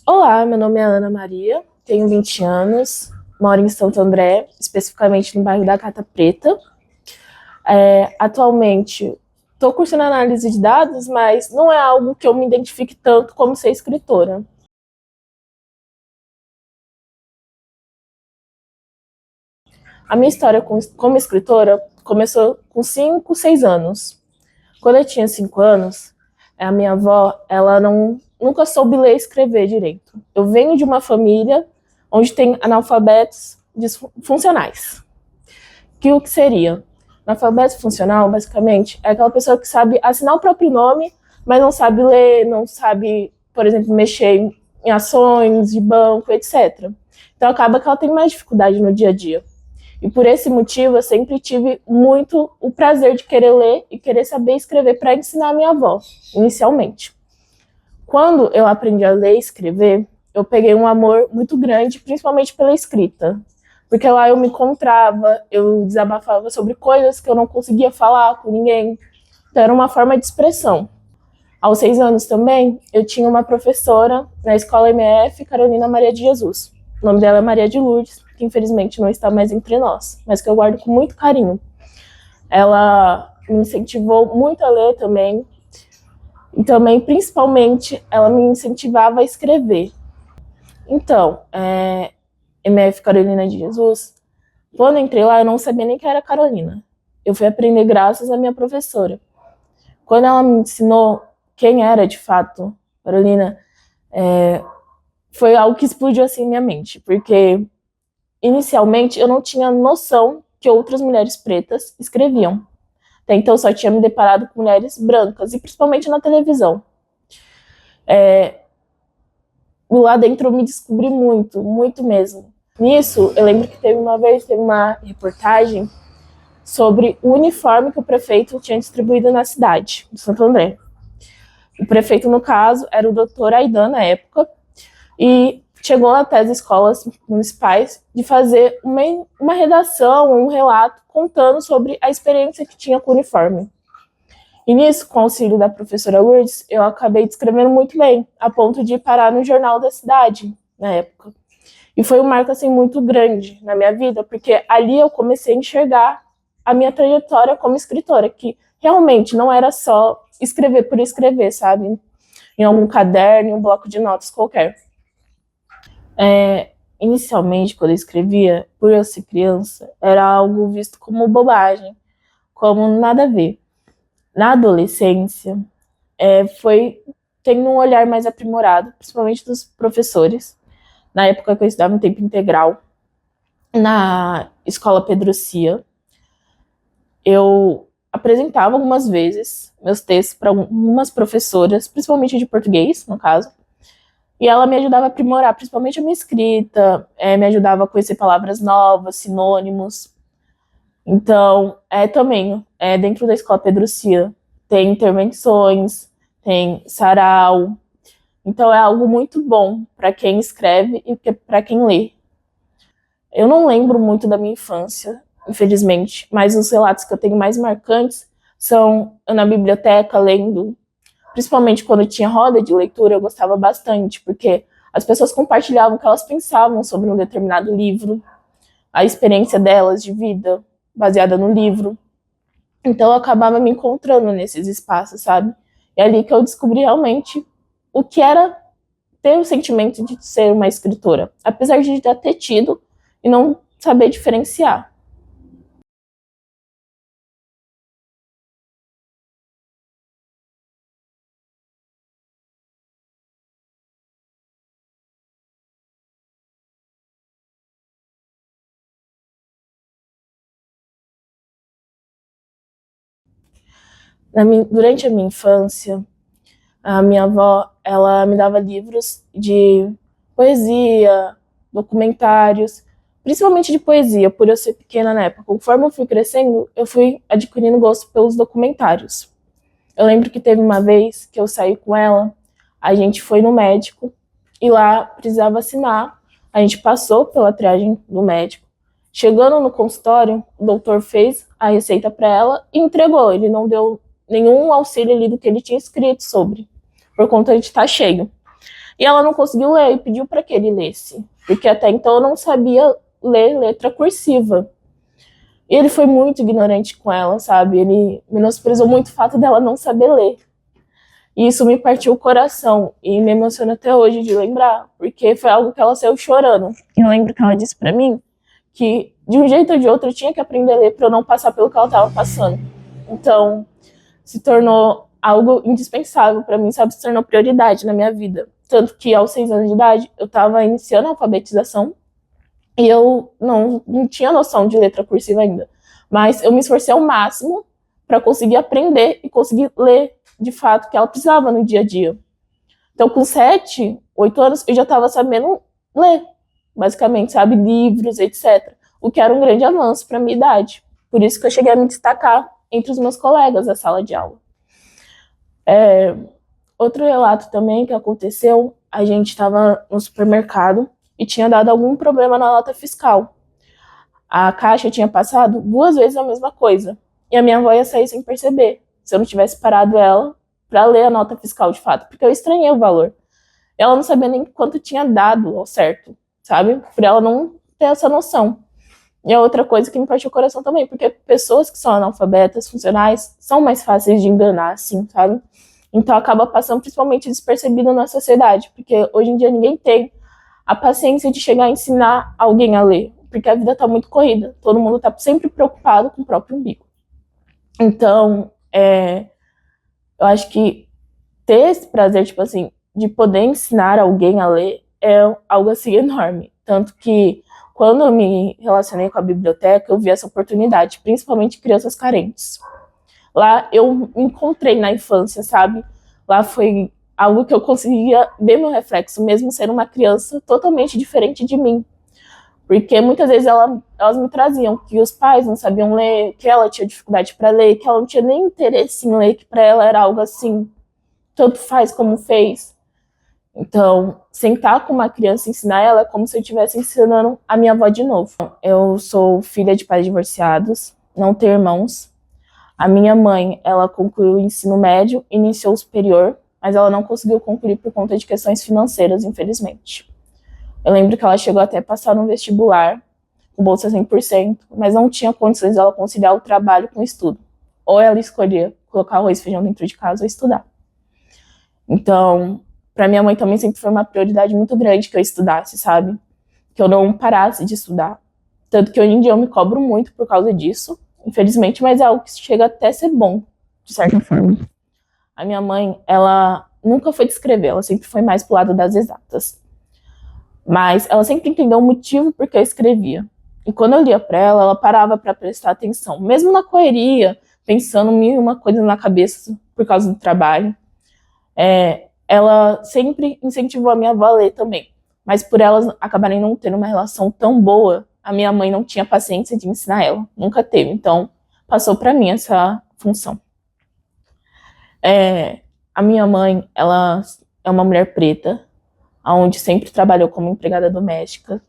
Olá, meu nome é Ana Maria, tenho 20 anos, moro em Santo André, especificamente no bairro da Cata Preta. Atualmente, estou cursando análise de dados, mas não é algo que eu me identifique tanto como ser escritora. A minha história como escritora começou com 5, 6 anos. Quando eu tinha 5 anos, a minha avó, ela nunca soube ler e escrever direito. Eu venho de uma família onde tem analfabetos disfuncionais. O que seria? Analfabeto funcional, basicamente, é aquela pessoa que sabe assinar o próprio nome, mas não sabe ler, não sabe, por exemplo, mexer em ações de banco, etc. Então acaba que ela tem mais dificuldade no dia a dia. E por esse motivo eu sempre tive muito o prazer de querer ler e querer saber escrever para ensinar a minha avó, inicialmente. Quando eu aprendi a ler e escrever, eu peguei um amor muito grande, principalmente pela escrita. Porque lá eu me encontrava, eu desabafava sobre coisas que eu não conseguia falar com ninguém. Então era uma forma de expressão. Aos 6 anos também, eu tinha uma professora na escola MF, Carolina Maria de Jesus. O nome dela é Maria de Lourdes, que infelizmente não está mais entre nós, mas que eu guardo com muito carinho. Ela me incentivou muito a ler também, e também, principalmente, ela me incentivava a escrever. Então, MF Carolina de Jesus, quando eu entrei lá, eu não sabia nem que era Carolina. Eu fui aprender graças à minha professora. Quando ela me ensinou quem era, de fato, Carolina, foi algo que explodiu assim minha mente, porque inicialmente eu não tinha noção que outras mulheres pretas escreviam. Até então eu só tinha me deparado com mulheres brancas, e principalmente na televisão. Lá dentro eu me descobri muito, muito mesmo. Nisso, eu lembro que teve uma reportagem sobre o uniforme que o prefeito tinha distribuído na cidade de Santo André. O prefeito, no caso, era o doutor Aidan, na época, e chegou até as escolas municipais de fazer uma redação, um relato contando sobre a experiência que tinha com o uniforme. E nisso, com o auxílio da professora Lourdes, eu acabei descrevendo muito bem, a ponto de parar no jornal da cidade, na época. E foi um marco, assim, muito grande na minha vida, porque ali eu comecei a enxergar a minha trajetória como escritora, que realmente não era só escrever por escrever, sabe? Em algum caderno, em um bloco de notas qualquer. Inicialmente, quando eu escrevia, por eu ser criança, era algo visto como bobagem, como nada a ver. Na adolescência, foi tendo um olhar mais aprimorado, principalmente dos professores. Na época que eu estudava em tempo integral, na escola Pedro Cia, eu apresentava algumas vezes meus textos para algumas professoras, principalmente de português, no caso, e ela me ajudava a aprimorar, principalmente a minha escrita, me ajudava a conhecer palavras novas, sinônimos. Então, também, dentro da escola Pedro Cia, tem intervenções, tem sarau. Então, é algo muito bom para quem escreve e para quem lê. Eu não lembro muito da minha infância, infelizmente, mas os relatos que eu tenho mais marcantes são eu na biblioteca lendo, principalmente quando tinha roda de leitura, eu gostava bastante, porque as pessoas compartilhavam o que elas pensavam sobre um determinado livro, a experiência delas de vida baseada no livro. Então eu acabava me encontrando nesses espaços, sabe? E é ali que eu descobri realmente o que era ter o sentimento de ser uma escritora, apesar de já ter tido e não saber diferenciar. Durante a minha infância, a minha avó, ela me dava livros de poesia, documentários, principalmente de poesia, por eu ser pequena na época. Conforme eu fui crescendo, eu fui adquirindo gosto pelos documentários. Eu lembro que teve uma vez que eu saí com ela, a gente foi no médico e lá precisava assinar. A gente passou pela triagem do médico. Chegando no consultório, o doutor fez a receita para ela e entregou. Ele não deu nenhum auxílio ali do que ele tinha escrito sobre, por conta de estar cheio. E ela não conseguiu ler e pediu para que ele lesse, porque até então eu não sabia ler letra cursiva. E ele foi muito ignorante com ela, sabe? Ele menosprezou muito o fato dela não saber ler. E isso me partiu o coração e me emociona até hoje de lembrar, porque foi algo que ela saiu chorando. Eu lembro que ela disse para mim que de um jeito ou de outro eu tinha que aprender a ler para eu não passar pelo que ela estava passando. Então, se tornou algo indispensável para mim, sabe? Se tornou prioridade na minha vida. Tanto que aos 6 anos de idade eu estava iniciando a alfabetização e eu não tinha noção de letra cursiva ainda. Mas eu me esforcei ao máximo para conseguir aprender e conseguir ler de fato o que ela precisava no dia a dia. Então, com 7, 8 anos, eu já estava sabendo ler, basicamente, sabe? Livros, etc. O que era um grande avanço para a minha idade. Por isso que eu cheguei a me destacar entre os meus colegas da sala de aula. Outro relato também que aconteceu, a gente estava no supermercado e tinha dado algum problema na nota fiscal. A caixa tinha passado 2 vezes a mesma coisa. E a minha avó ia sair sem perceber, se eu não tivesse parado ela para ler a nota fiscal de fato, porque eu estranhei o valor. Ela não sabia nem quanto tinha dado ao certo, sabe? Por ela não ter essa noção. E é outra coisa que me partiu o coração também, porque pessoas que são analfabetas, funcionais, são mais fáceis de enganar, assim, sabe? Então acaba passando principalmente despercebido na sociedade, porque hoje em dia ninguém tem a paciência de chegar a ensinar alguém a ler, porque a vida tá muito corrida, todo mundo tá sempre preocupado com o próprio umbigo. Então, eu acho que ter esse prazer, tipo assim, de poder ensinar alguém a ler é algo assim enorme. Tanto que quando eu me relacionei com a biblioteca, eu vi essa oportunidade, principalmente crianças carentes. Lá eu me encontrei na infância, sabe? Lá foi algo que eu conseguia ver meu reflexo, mesmo sendo uma criança totalmente diferente de mim. Porque muitas vezes elas me traziam que os pais não sabiam ler, que ela tinha dificuldade para ler, que ela não tinha nem interesse em ler, que para ela era algo assim, tanto faz como fez. Então, sentar com uma criança e ensinar ela é como se eu estivesse ensinando a minha avó de novo. Eu sou filha de pais divorciados, não tenho irmãos. A minha mãe, ela concluiu o ensino médio, iniciou o superior, mas ela não conseguiu concluir por conta de questões financeiras, infelizmente. Eu lembro que ela chegou até a passar no vestibular, com bolsa 100%, mas não tinha condições de ela conciliar o trabalho com o estudo. Ou ela escolhia colocar arroz e feijão dentro de casa ou estudar. Então, para minha mãe também sempre foi uma prioridade muito grande que eu estudasse, sabe? Que eu não parasse de estudar. Tanto que hoje em dia eu me cobro muito por causa disso, infelizmente, mas é algo que chega até a ser bom, de certa forma. A minha mãe, ela nunca foi de escrever, ela sempre foi mais pro lado das exatas. Mas ela sempre entendeu o motivo por que eu escrevia. E quando eu lia para ela parava para prestar atenção. Mesmo na correria, pensando mil e uma coisa na cabeça por causa do trabalho. Ela sempre incentivou a minha avó a ler também. Mas por elas acabarem não tendo uma relação tão boa, a minha mãe não tinha paciência de ensinar ela. Nunca teve. Então, passou para mim essa função. A minha mãe, ela é uma mulher preta, onde sempre trabalhou como empregada doméstica,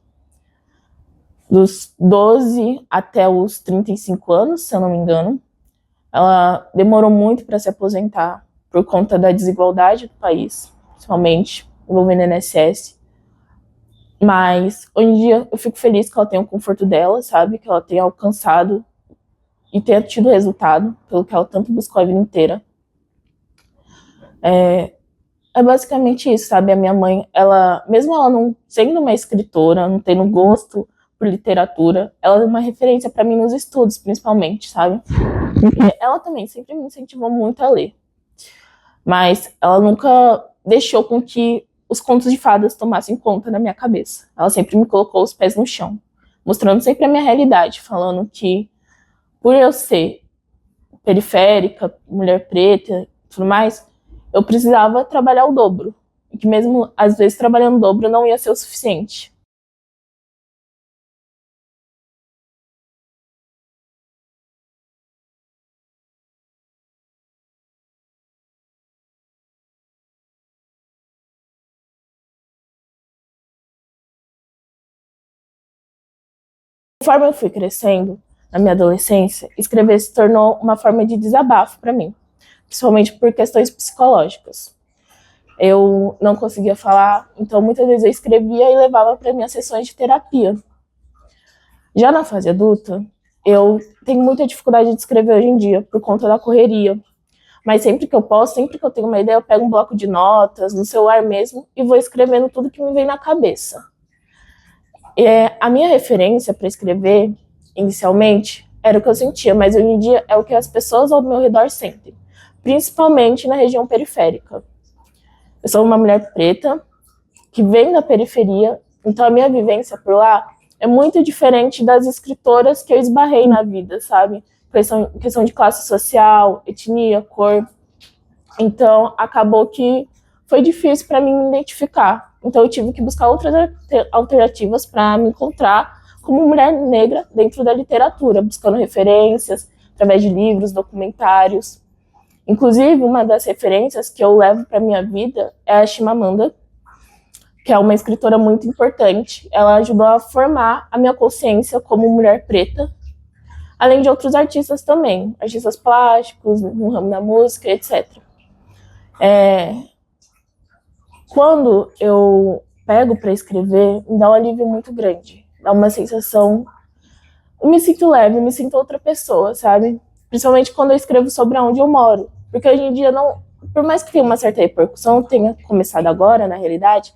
dos 12 até os 35 anos, se eu não me engano. Ela demorou muito para se aposentar por conta da desigualdade do país, principalmente envolvendo o INSS. Mas hoje em dia eu fico feliz que ela tenha o conforto dela, sabe? Que ela tenha alcançado e tenha tido resultado pelo que ela tanto buscou a vida inteira. É basicamente isso, sabe? A minha mãe, ela, mesmo ela não sendo uma escritora, não tendo gosto por literatura, ela é uma referência para mim nos estudos, principalmente, sabe? Porque ela também sempre me incentivou muito a ler. Mas ela nunca deixou com que os contos de fadas tomassem conta da minha cabeça. Ela sempre me colocou os pés no chão, mostrando sempre a minha realidade, falando que por eu ser periférica, mulher preta e tudo mais, eu precisava trabalhar o dobro. E que mesmo, às vezes, trabalhando o dobro não ia ser o suficiente. Conforme eu fui crescendo, na minha adolescência, escrever se tornou uma forma de desabafo para mim, principalmente por questões psicológicas. Eu não conseguia falar, então muitas vezes eu escrevia e levava para minhas sessões de terapia. Já na fase adulta, eu tenho muita dificuldade de escrever hoje em dia, por conta da correria. Mas sempre que eu posso, sempre que eu tenho uma ideia, eu pego um bloco de notas, no celular mesmo, e vou escrevendo tudo que me vem na cabeça. A minha referência para escrever, inicialmente, era o que eu sentia, mas hoje em dia é o que as pessoas ao meu redor sentem, principalmente na região periférica. Eu sou uma mulher preta, que vem da periferia, então a minha vivência por lá é muito diferente das escritoras que eu esbarrei na vida, sabe? Questão de classe social, etnia, cor. Então, acabou que foi difícil para mim me identificar. Então, eu tive que buscar outras alternativas para me encontrar como mulher negra dentro da literatura, buscando referências através de livros, documentários. Inclusive, uma das referências que eu levo para minha vida é a Chimamanda, que é uma escritora muito importante. Ela ajudou a formar a minha consciência como mulher preta, além de outros artistas também, artistas plásticos, no ramo da música, etc. Quando eu pego para escrever, me dá um alívio muito grande. Dá uma sensação... Eu me sinto leve, eu me sinto outra pessoa, sabe? Principalmente quando eu escrevo sobre onde eu moro. Porque hoje em dia, não, por mais que tenha uma certa repercussão, tenha começado agora, na realidade,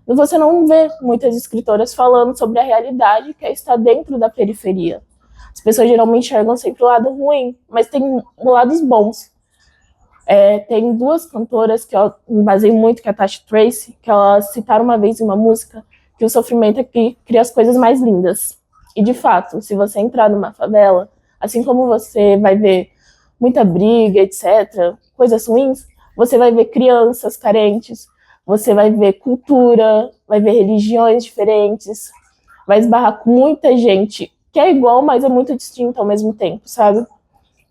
você não vê muitas escritoras falando sobre a realidade que é estar dentro da periferia. As pessoas geralmente enxergam sempre o lado ruim, mas tem lados bons. Tem duas cantoras que eu me baseei muito, que é a Tasha Tracy, que elas citaram uma vez em uma música que o sofrimento é que cria as coisas mais lindas. E, de fato, se você entrar numa favela, assim como você vai ver muita briga, etc., coisas ruins, você vai ver crianças carentes, você vai ver cultura, vai ver religiões diferentes, vai esbarrar com muita gente que é igual, mas é muito distinta ao mesmo tempo, sabe?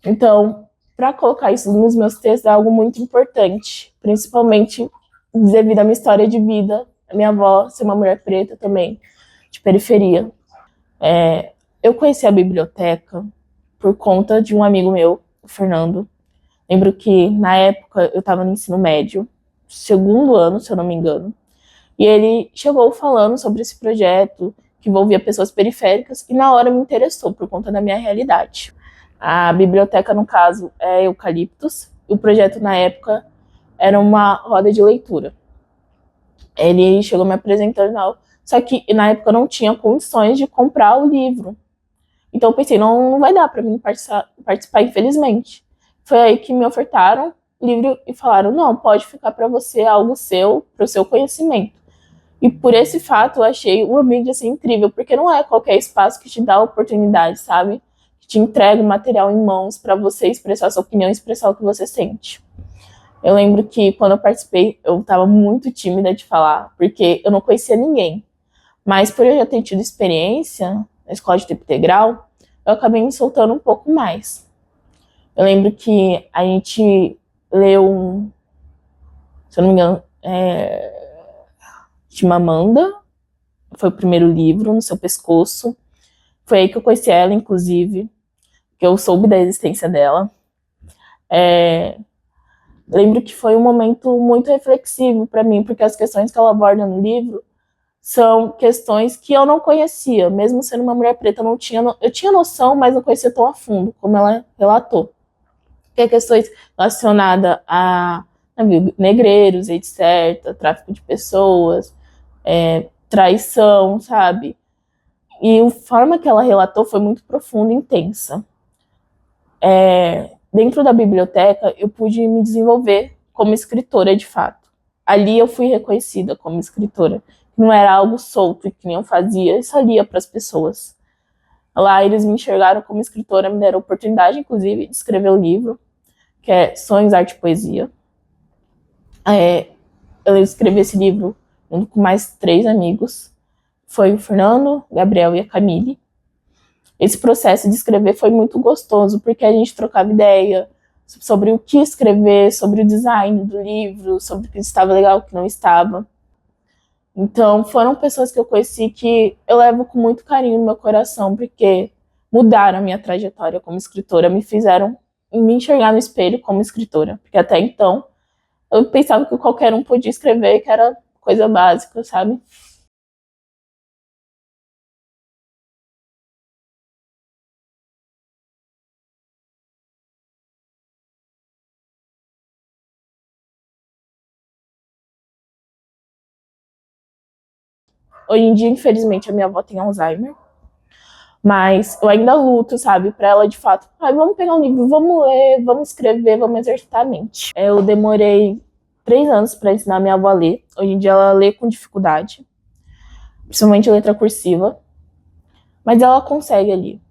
Então, para colocar isso nos meus textos é algo muito importante, principalmente devido à minha história de vida, a minha avó ser uma mulher preta também, de periferia. Eu conheci a biblioteca por conta de um amigo meu, o Fernando. Lembro que, na época, eu estava no ensino médio, segundo ano, se eu não me engano, e ele chegou falando sobre esse projeto que envolvia pessoas periféricas e na hora me interessou por conta da minha realidade. A biblioteca, no caso, é Eucaliptus, e o projeto na época era uma roda de leitura. Ele chegou me apresentando, só que na época eu não tinha condições de comprar o livro. Então eu pensei, não vai dar para mim participar, infelizmente. Foi aí que me ofertaram o livro e falaram, não, pode ficar para você algo seu, para o seu conhecimento. E por esse fato eu achei o ambiente assim incrível, porque não é qualquer espaço que te dá a oportunidade, sabe? Que te entrega o material em mãos para você expressar a sua opinião, expressar o que você sente. Eu lembro que quando eu participei, eu estava muito tímida de falar, porque eu não conhecia ninguém. Mas por eu já ter tido experiência na escola de tempo integral, eu acabei me soltando um pouco mais. Eu lembro que a gente leu, se eu não me engano, Chimamanda, foi o primeiro livro, No Seu Pescoço. Foi aí que eu conheci ela, inclusive, que eu soube da existência dela. Lembro que foi um momento muito reflexivo para mim, porque as questões que ela aborda no livro são questões que eu não conhecia, mesmo sendo uma mulher preta, eu tinha noção, mas não conhecia tão a fundo, como ela relatou. Que é questões relacionadas a negreiros, etc., tráfico de pessoas, traição, sabe? E a forma que ela relatou foi muito profunda e intensa. Dentro da biblioteca, eu pude me desenvolver como escritora, de fato. Ali eu fui reconhecida como escritora. Não era algo solto que nem eu fazia, eu só lia para as pessoas. Lá eles me enxergaram como escritora, me deram a oportunidade, inclusive, de escrever o livro, que é Sonhos, Arte e Poesia. Eu escrevi esse livro junto com mais 3 amigos. Foi o Fernando, o Gabriel e a Camille. Esse processo de escrever foi muito gostoso, porque a gente trocava ideia sobre o que escrever, sobre o design do livro, sobre o que estava legal, o que não estava. Então, foram pessoas que eu conheci que eu levo com muito carinho no meu coração, porque mudaram a minha trajetória como escritora, me fizeram me enxergar no espelho como escritora, porque até então Eu pensava que qualquer um podia escrever, que era coisa básica, sabe? Hoje em dia, infelizmente, a minha avó tem Alzheimer, mas eu ainda luto, sabe, pra ela de fato. Ah, vamos pegar um livro, vamos ler, vamos escrever, vamos exercitar a mente. Eu demorei 3 anos para ensinar minha avó a ler. Hoje em dia ela lê com dificuldade, principalmente letra cursiva, mas ela consegue ali.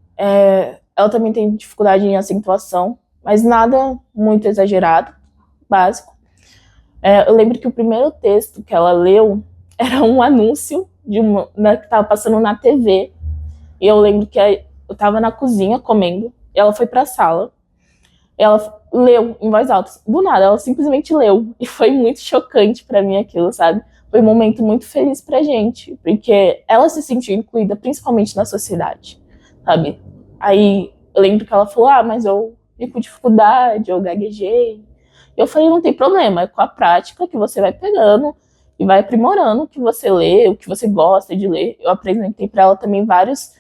Ela também tem dificuldade em acentuação, mas nada muito exagerado, básico. Eu lembro que o primeiro texto que ela leu era um anúncio que estava passando na TV. E eu lembro que eu estava na cozinha comendo, e ela foi para a sala, e ela leu em voz alta. Do nada, ela simplesmente leu. E foi muito chocante para mim aquilo, sabe? Foi um momento muito feliz pra gente, porque ela se sentiu incluída, principalmente na sociedade, sabe? Aí eu lembro que ela falou: ah, mas eu fico com dificuldade, eu gaguejei. Eu falei: não tem problema, é com a prática que você vai pegando e vai aprimorando o que você lê, o que você gosta de ler. Eu apresentei para ela também vários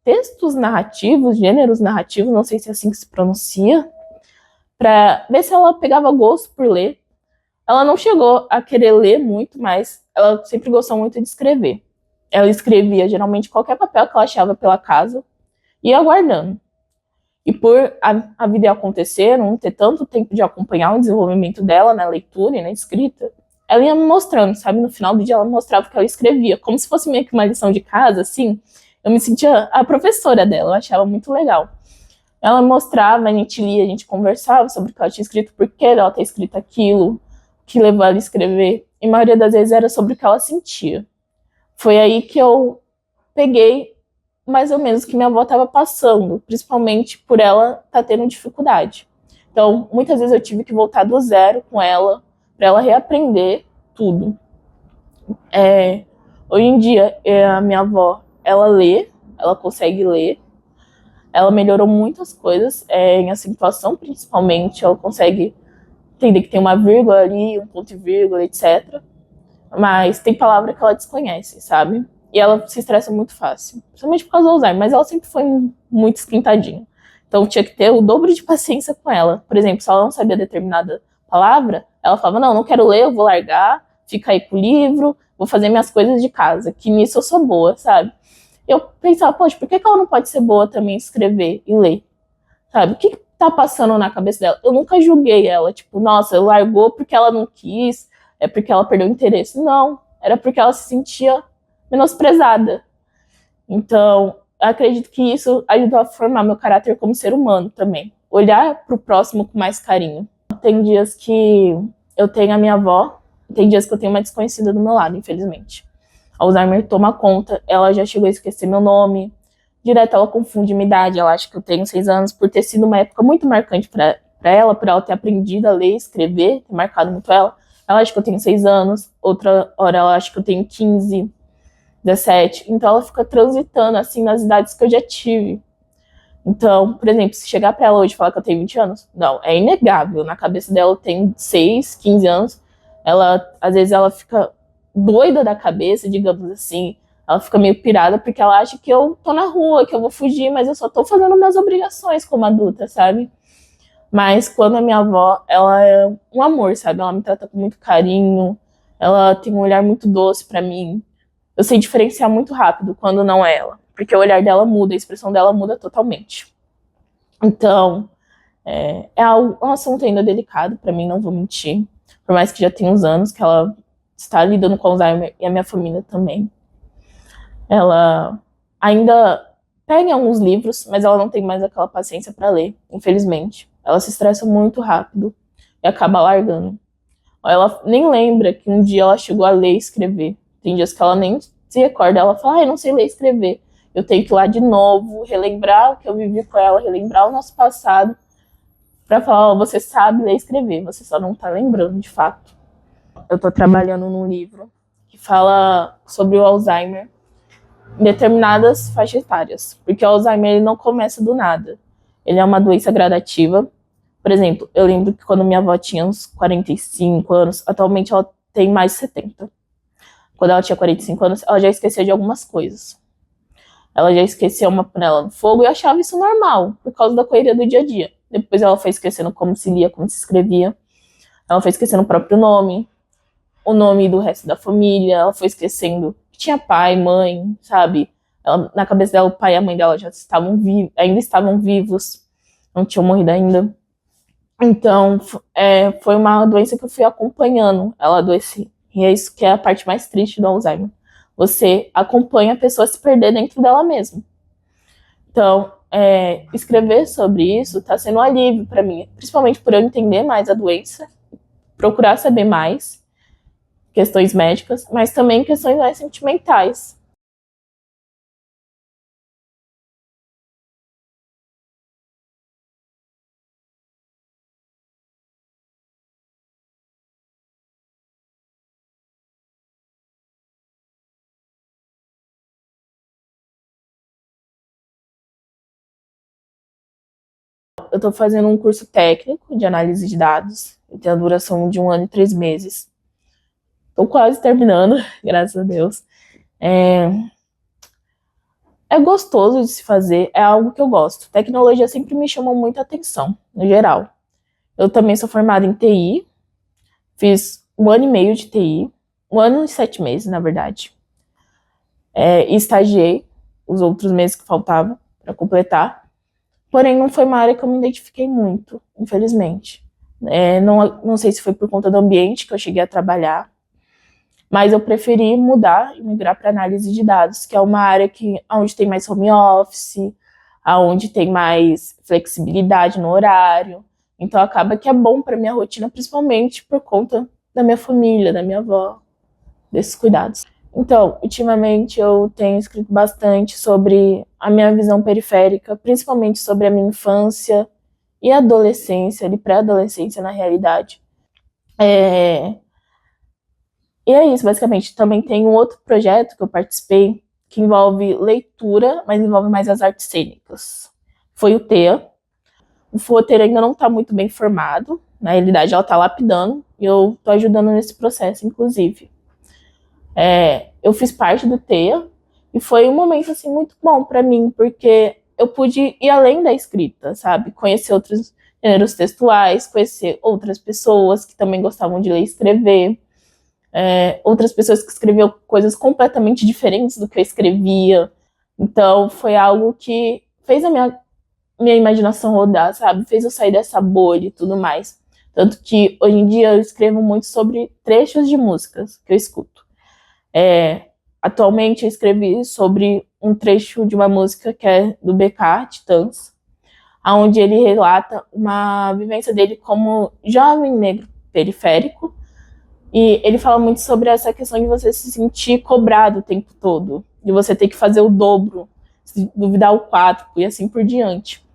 textos narrativos, gêneros narrativos, não sei se é assim que se pronuncia, para ver se ela pegava gosto por ler. Ela não chegou a querer ler muito, mas ela sempre gostou muito de escrever. Ela escrevia geralmente qualquer papel que ela achava pela casa e ia guardando. E por a vida ia acontecer, não ter tanto tempo de acompanhar o desenvolvimento dela na leitura e na escrita, ela ia me mostrando, sabe? No final do dia ela mostrava que ela escrevia, como se fosse meio que uma lição de casa, assim. Eu me sentia a professora dela, eu achava muito legal. Ela mostrava, a gente lia, a gente conversava sobre o que ela tinha escrito, por que ela ter escrito aquilo, o que levou ela a escrever. E a maioria das vezes era sobre o que ela sentia. Foi aí que eu peguei mais ou menos o que minha avó estava passando, principalmente por ela estar tendo dificuldade. Então, muitas vezes eu tive que voltar do zero com ela, para ela reaprender tudo. Hoje em dia, a minha avó, ela lê, ela consegue ler, ela melhorou muitas coisas, em acentuação principalmente, ela consegue entender que tem uma vírgula ali, um ponto e vírgula, etc. Mas tem palavra que ela desconhece, sabe? E ela se estressa muito fácil, principalmente por causa do Alzheimer, mas ela sempre foi muito esquentadinha. Então tinha que ter o dobro de paciência com ela. Por exemplo, se ela não sabia determinada palavra, ela falava: não, não quero ler, eu vou largar, fica aí com o livro, vou fazer minhas coisas de casa, que nisso eu sou boa, sabe? Eu pensava: poxa, por que ela não pode ser boa também em escrever e ler? Sabe? O que tá passando na cabeça dela? Eu nunca julguei ela, tipo, nossa, largou porque ela não quis, é porque ela perdeu o interesse. Não, era porque ela se sentia menosprezada. Então, eu acredito que isso ajudou a formar meu caráter como ser humano também. Olhar pro próximo com mais carinho. Tem dias que eu tenho a minha avó, tem dias que eu tenho uma desconhecida do meu lado, infelizmente. A Alzheimer toma conta, ela já chegou a esquecer meu nome. Direto ela confunde minha idade, ela acha que eu tenho 6 anos, por ter sido uma época muito marcante para ela, por ela ter aprendido a ler e escrever, ter marcado muito ela. Ela acha que eu tenho 6 anos, outra hora ela acha que eu tenho 15, 17. Então ela fica transitando assim nas idades que eu já tive. Então, por exemplo, se chegar para ela hoje e falar que eu tenho 20 anos, não, é inegável. Na cabeça dela eu tenho 6, 15 anos. Às vezes ela fica doida da cabeça, digamos assim. Ela fica meio pirada porque ela acha que eu tô na rua, que eu vou fugir, mas eu só tô fazendo minhas obrigações como adulta, sabe? Mas quando a minha avó, ela é um amor, sabe? Ela me trata com muito carinho, ela tem um olhar muito doce para mim. Eu sei diferenciar muito rápido quando não é ela, porque o olhar dela muda, a expressão dela muda totalmente. Então, um assunto ainda delicado para mim, não vou mentir. Por mais que já tenha uns anos que ela está lidando com Alzheimer e a minha família também. Ela ainda pega alguns livros, mas ela não tem mais aquela paciência para ler, infelizmente. Ela se estressa muito rápido e acaba largando. Ela nem lembra que um dia ela chegou a ler e escrever. Tem dias que ela nem se recorda. Ela fala: eu não sei ler e escrever. Eu tenho que ir lá de novo, relembrar o que eu vivi com ela, relembrar o nosso passado, para falar: você sabe ler e escrever, você só não tá lembrando de fato. Eu tô trabalhando num livro que fala sobre o Alzheimer em determinadas faixas etárias, porque o Alzheimer ele não começa do nada. Ele é uma doença gradativa, Por exemplo, eu lembro que quando minha avó tinha uns 45 anos, atualmente ela tem mais de 70. Quando ela tinha 45 anos, ela já esquecia de algumas coisas. Ela já esquecia uma panela no fogo e eu achava isso normal, por causa da correria do dia a dia. Depois ela foi esquecendo como se lia, como se escrevia. Ela foi esquecendo o próprio nome, o nome do resto da família. Ela foi esquecendo que tinha pai, mãe, sabe? Ela, na cabeça dela, o pai e a mãe dela já estavam ainda estavam vivos, não tinham morrido ainda. Então, foi uma doença que eu fui acompanhando ela adoecer. E é isso que é a parte mais triste do Alzheimer. Você acompanha a pessoa se perder dentro dela mesma. Então, escrever sobre isso está sendo um alívio para mim, principalmente por eu entender mais a doença, procurar saber mais questões médicas, mas também questões mais sentimentais. Eu estou fazendo um curso técnico de análise de dados, tem a duração de 1 ano e 3 meses. Estou quase terminando, graças a Deus. É gostoso de se fazer, é algo que eu gosto. Tecnologia sempre me chamou muita atenção, no geral. Eu também sou formada em TI, fiz 1 ano e meio de TI, 1 ano e 7 meses, na verdade. E estagiei os outros meses que faltavam para completar. Porém, não foi uma área que eu me identifiquei muito, infelizmente. Não sei se foi por conta do ambiente que eu cheguei a trabalhar, mas eu preferi mudar e migrar para análise de dados, que é uma área onde tem mais home office, onde tem mais flexibilidade no horário. Então acaba que é bom para minha rotina, principalmente por conta da minha família, da minha avó, desses cuidados. Então, ultimamente eu tenho escrito bastante sobre a minha visão periférica, principalmente sobre a minha infância e adolescência, e pré-adolescência na realidade. E é isso, basicamente. Também tem um outro projeto que eu participei, que envolve leitura, mas envolve mais as artes cênicas. Foi o TEA. O roteiro ainda não está muito bem formado, na realidade ela está lapidando, e eu estou ajudando nesse processo, inclusive. Eu fiz parte do TEA, e foi um momento assim, muito bom para mim, porque eu pude ir além da escrita, sabe? Conhecer outros gêneros textuais, conhecer outras pessoas que também gostavam de ler e escrever. Outras pessoas que escreviam coisas completamente diferentes do que eu escrevia. Então, foi algo que fez a minha imaginação rodar, sabe? Fez eu sair dessa bolha e tudo mais. Tanto que, hoje em dia, eu escrevo muito sobre trechos de músicas que eu escuto. Atualmente, eu escrevi sobre um trecho de uma música que é do BK, Titãs, onde ele relata uma vivência dele como jovem negro periférico. E ele fala muito sobre essa questão de você se sentir cobrado o tempo todo, de você ter que fazer o dobro, se duvidar o quádruplo e assim por diante.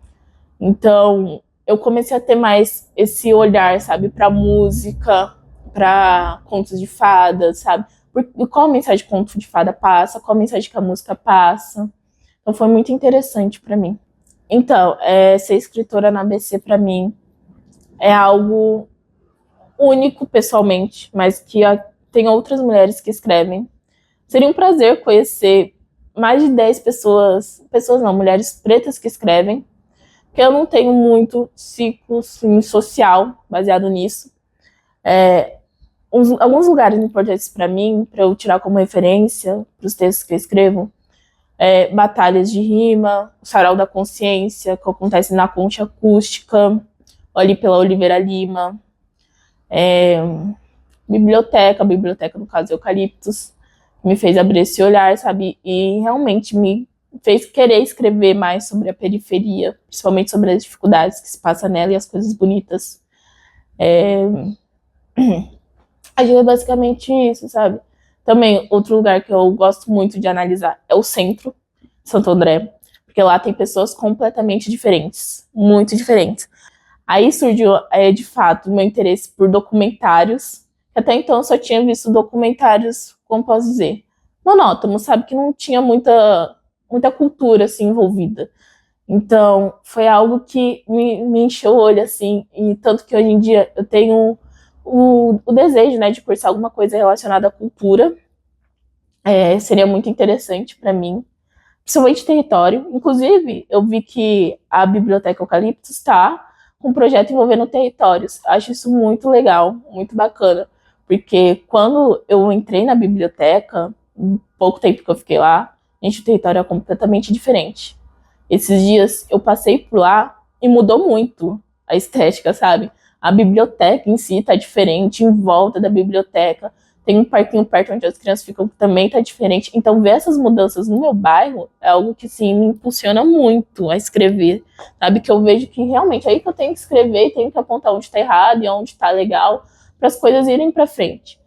Então, eu comecei a ter mais esse olhar, sabe, para música, para contos de fadas, sabe? Qual a mensagem que o conto de fada passa, qual a mensagem que a música passa. Então, foi muito interessante para mim. Então, ser escritora na ABC para mim é algo único pessoalmente, mas que tem outras mulheres que escrevem. Seria um prazer conhecer mais de 10 pessoas não, mulheres pretas que escrevem, porque eu não tenho muito ciclo assim, social baseado nisso. Alguns lugares importantes para mim, para eu tirar como referência para os textos que eu escrevo, Batalhas de Rima, o Sarau da Consciência, que acontece na Concha Acústica, ali pela Oliveira Lima, biblioteca no caso Eucaliptus, me fez abrir esse olhar, sabe, e realmente me fez querer escrever mais sobre a periferia, principalmente sobre as dificuldades que se passa nela e as coisas bonitas. É basicamente isso, sabe. Também, outro lugar que eu gosto muito de analisar é o centro, Santo André, porque lá tem pessoas completamente diferentes, muito diferentes. Aí surgiu, de fato, o meu interesse por documentários. Até então eu só tinha visto documentários, como posso dizer, monótonos, sabe? Que não tinha muita cultura assim envolvida. Então, foi algo que me encheu o olho, assim, e tanto que hoje em dia eu tenho o desejo, né, de cursar alguma coisa relacionada à cultura. Seria muito interessante para mim, principalmente território. Inclusive, eu vi que a Biblioteca Eucalipto está com um projeto envolvendo territórios. Acho isso muito legal, muito bacana, porque quando eu entrei na biblioteca, pouco tempo que eu fiquei lá, gente, o território é completamente diferente. Esses dias eu passei por lá e mudou muito a estética, sabe? A biblioteca em si tá diferente, em volta da biblioteca tem um parquinho perto onde as crianças ficam que também tá diferente. Então, ver essas mudanças no meu bairro é algo que, sim, me impulsiona muito a escrever, sabe? Que eu vejo que realmente é aí que eu tenho que escrever e tenho que apontar onde tá errado e onde tá legal para as coisas irem para frente.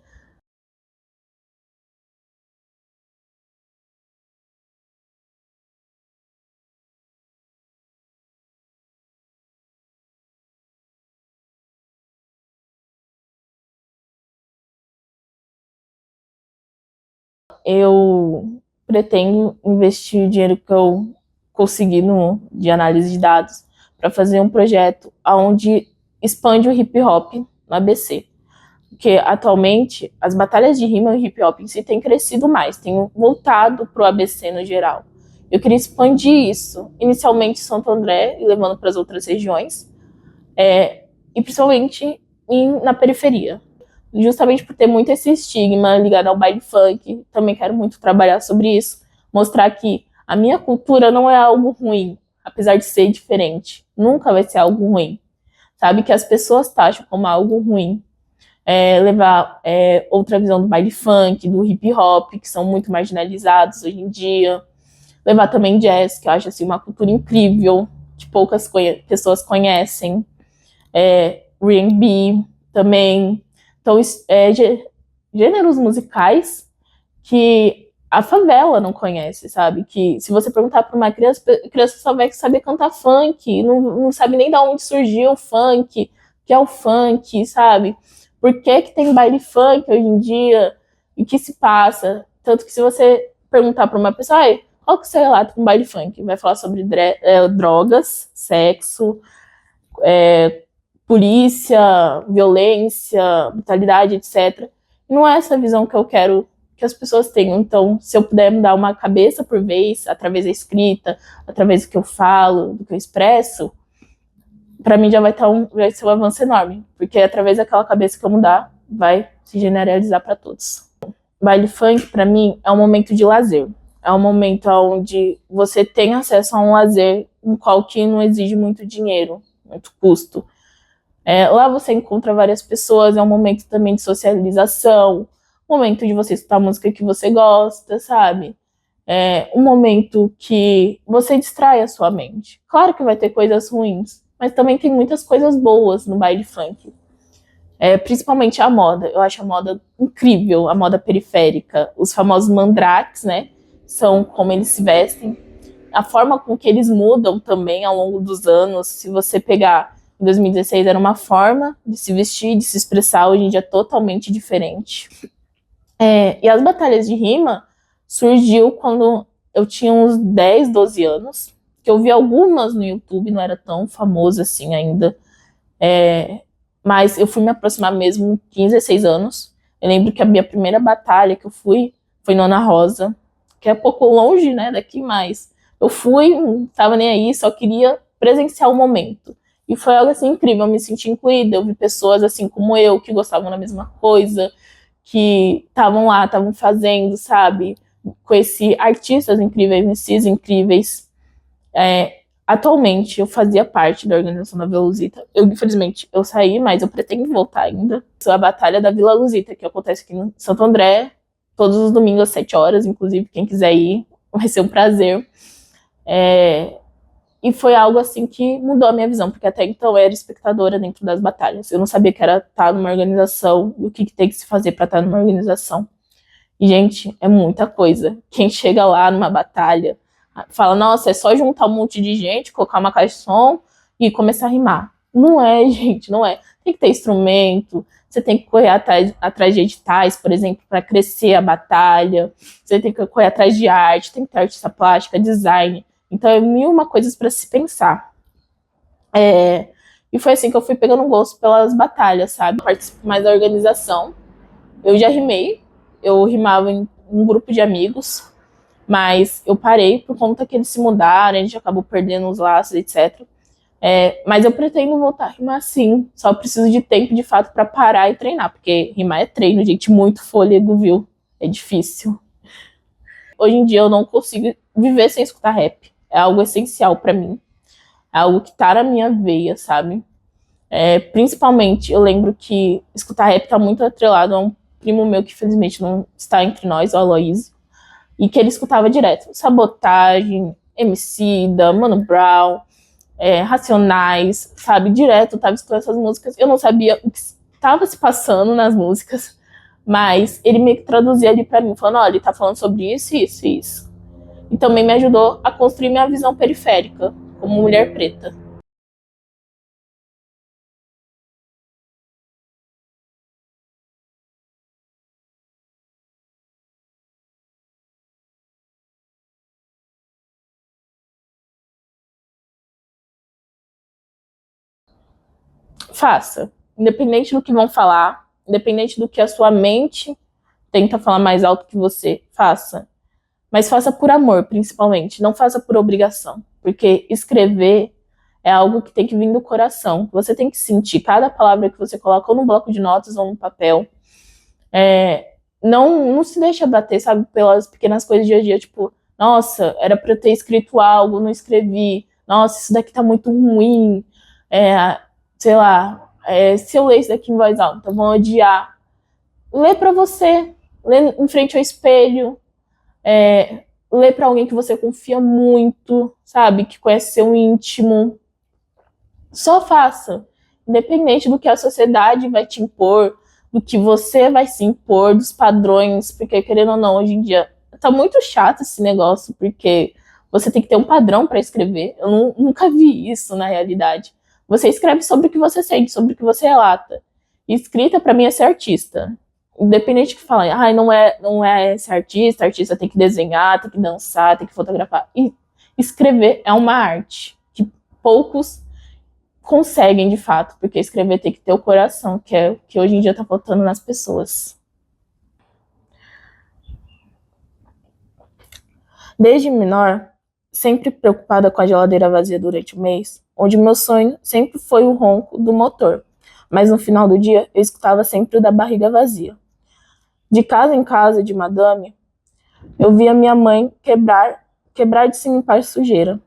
Eu pretendo investir o dinheiro que eu conseguir de análise de dados para fazer um projeto onde expande o hip hop no ABC. Porque atualmente as batalhas de rima e o hip hop em si têm crescido mais, têm voltado para o ABC no geral. Eu queria expandir isso, inicialmente em Santo André e levando para as outras regiões, e principalmente na periferia. Justamente por ter muito esse estigma ligado ao baile funk, também quero muito trabalhar sobre isso, mostrar que a minha cultura não é algo ruim, apesar de ser diferente, nunca vai ser algo ruim, sabe? Que as pessoas taxam como algo ruim. Levar outra visão do baile funk, do hip hop, que são muito marginalizados hoje em dia. Levar também jazz, que eu acho assim, uma cultura incrível, que poucas pessoas conhecem. R&B também. Então, gêneros musicais que a favela não conhece, sabe? Que se você perguntar para uma criança, a criança só vai saber cantar funk, não sabe nem de onde surgiu o funk, o que é o funk, sabe? Por que que tem baile funk hoje em dia? E o que se passa? Tanto que se você perguntar para uma pessoa, qual que é o seu relato com baile funk? Vai falar sobre drogas, sexo, polícia, violência, brutalidade, etc. Não é essa visão que eu quero que as pessoas tenham. Então, se eu puder me dar uma cabeça por vez, através da escrita, através do que eu falo, do que eu expresso, para mim já vai ser um avanço enorme, porque através daquela cabeça que eu mudar, vai se generalizar para todos. Baile funk, para mim, é um momento de lazer. É um momento onde você tem acesso a um lazer, um qual que não exige muito dinheiro, muito custo. Lá você encontra várias pessoas, é um momento também de socialização, um momento de você escutar a música que você gosta, sabe? Um momento que você distrai a sua mente. Claro que vai ter coisas ruins, mas também tem muitas coisas boas no baile funk. Principalmente a moda. Eu acho a moda incrível, a moda periférica. Os famosos mandrakes, né? São como eles se vestem. A forma com que eles mudam também ao longo dos anos. Se você pegar em 2016 era uma forma de se vestir, de se expressar, hoje em dia é totalmente diferente. E as batalhas de rima surgiu quando eu tinha uns 10, 12 anos, que eu vi algumas no YouTube, não era tão famoso assim ainda, mas eu fui me aproximar mesmo com 15, 16 anos. Eu lembro que a minha primeira batalha que eu fui foi no Ana Rosa, que é pouco longe, né, daqui, mas eu fui, não tava nem aí, só queria presenciar o momento. E foi algo assim incrível, eu me senti incluída, eu vi pessoas assim como eu, que gostavam da mesma coisa, que estavam lá, estavam fazendo, sabe? Conheci artistas incríveis, MCs incríveis. Atualmente, eu fazia parte da organização da Vila Luzita. Infelizmente, eu saí, mas eu pretendo voltar ainda. A Batalha da Vila Luzita, que acontece aqui em Santo André, todos os domingos às 7 horas, inclusive, quem quiser ir, vai ser um prazer. E foi algo assim que mudou a minha visão, porque até então eu era espectadora dentro das batalhas. Eu não sabia que era estar numa organização, o que tem que se fazer para estar numa organização. E, gente, é muita coisa. Quem chega lá numa batalha, fala, nossa, é só juntar um monte de gente, colocar uma caixa de som e começar a rimar. Não é, gente, não é. Tem que ter instrumento, você tem que correr atrás de editais, por exemplo, para crescer a batalha, você tem que correr atrás de arte, tem que ter artista plástica, design. Então é mil uma coisas para se pensar. E foi assim que eu fui pegando gosto pelas batalhas, sabe? Participo mais da organização. Eu já rimei, eu rimava em um grupo de amigos, mas eu parei por conta que eles se mudaram, a gente acabou perdendo os laços, etc. Mas eu pretendo voltar a rimar sim, só preciso de tempo de fato para parar e treinar, porque rimar é treino, gente, muito fôlego, viu? É difícil. Hoje em dia eu não consigo viver sem escutar rap, é algo essencial para mim, é algo que tá na minha veia, sabe? Principalmente, eu lembro que escutar rap tá muito atrelado a um primo meu que infelizmente não está entre nós, o Aloysio, e que ele escutava direto. Sabotagem, Emicida, Mano Brown, Racionais, sabe? Direto eu tava escutando essas músicas. Eu não sabia o que estava se passando nas músicas, mas ele meio que traduzia ali pra mim, falando, olha, ele tá falando sobre isso, isso e isso. E também me ajudou a construir minha visão periférica, como mulher preta. Faça. Independente do que vão falar, independente do que a sua mente tenta falar mais alto que você, faça. Mas faça por amor, principalmente. Não faça por obrigação. Porque escrever é algo que tem que vir do coração. Você tem que sentir cada palavra que você coloca ou no bloco de notas ou no papel. Não se deixa bater, sabe, pelas pequenas coisas do dia a dia. Tipo, nossa, era pra eu ter escrito algo, não escrevi. Nossa, isso daqui tá muito ruim. Sei lá, se eu ler isso daqui em voz alta, vão odiar. Lê pra você. Lê em frente ao espelho. Lê pra alguém que você confia muito, sabe? Que conhece seu íntimo. Só faça. Independente do que a sociedade vai te impor, do que você vai se impor, dos padrões, porque querendo ou não, hoje em dia tá muito chato esse negócio, porque você tem que ter um padrão para escrever. Eu nunca vi isso na realidade. Você escreve sobre o que você sente, sobre o que você relata. E escrita para mim é ser artista. Independente que falem, não é ser artista, artista tem que desenhar, tem que dançar, tem que fotografar. E escrever é uma arte que poucos conseguem de fato, porque escrever tem que ter o coração, que é o que hoje em dia tá faltando nas pessoas. Desde menor, sempre preocupada com a geladeira vazia durante o mês, onde meu sonho sempre foi o ronco do motor, mas no final do dia eu escutava sempre o da barriga vazia. De casa em casa de madame, eu via minha mãe quebrar de se limpar sujeira,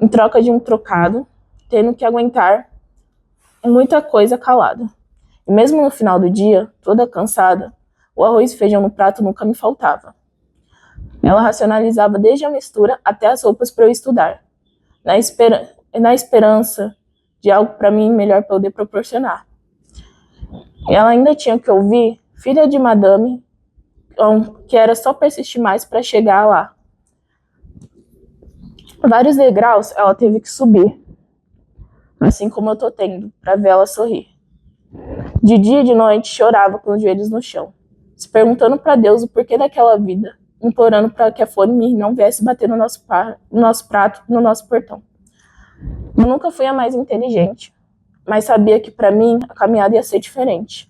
em troca de um trocado, tendo que aguentar muita coisa calada. E mesmo no final do dia, toda cansada, o arroz e feijão no prato nunca me faltava. Ela racionalizava desde a mistura até as roupas para eu estudar, na esperança de algo para mim melhor poder proporcionar. E ela ainda tinha que ouvir, filha de madame, que era só persistir mais para chegar lá. Vários degraus ela teve que subir, assim como eu tô tendo, para ver ela sorrir. De dia e de noite chorava com os joelhos no chão, se perguntando para Deus o porquê daquela vida, implorando para que a fome não viesse bater no nosso prato, no nosso portão. Eu nunca fui a mais inteligente, mas sabia que para mim a caminhada ia ser diferente.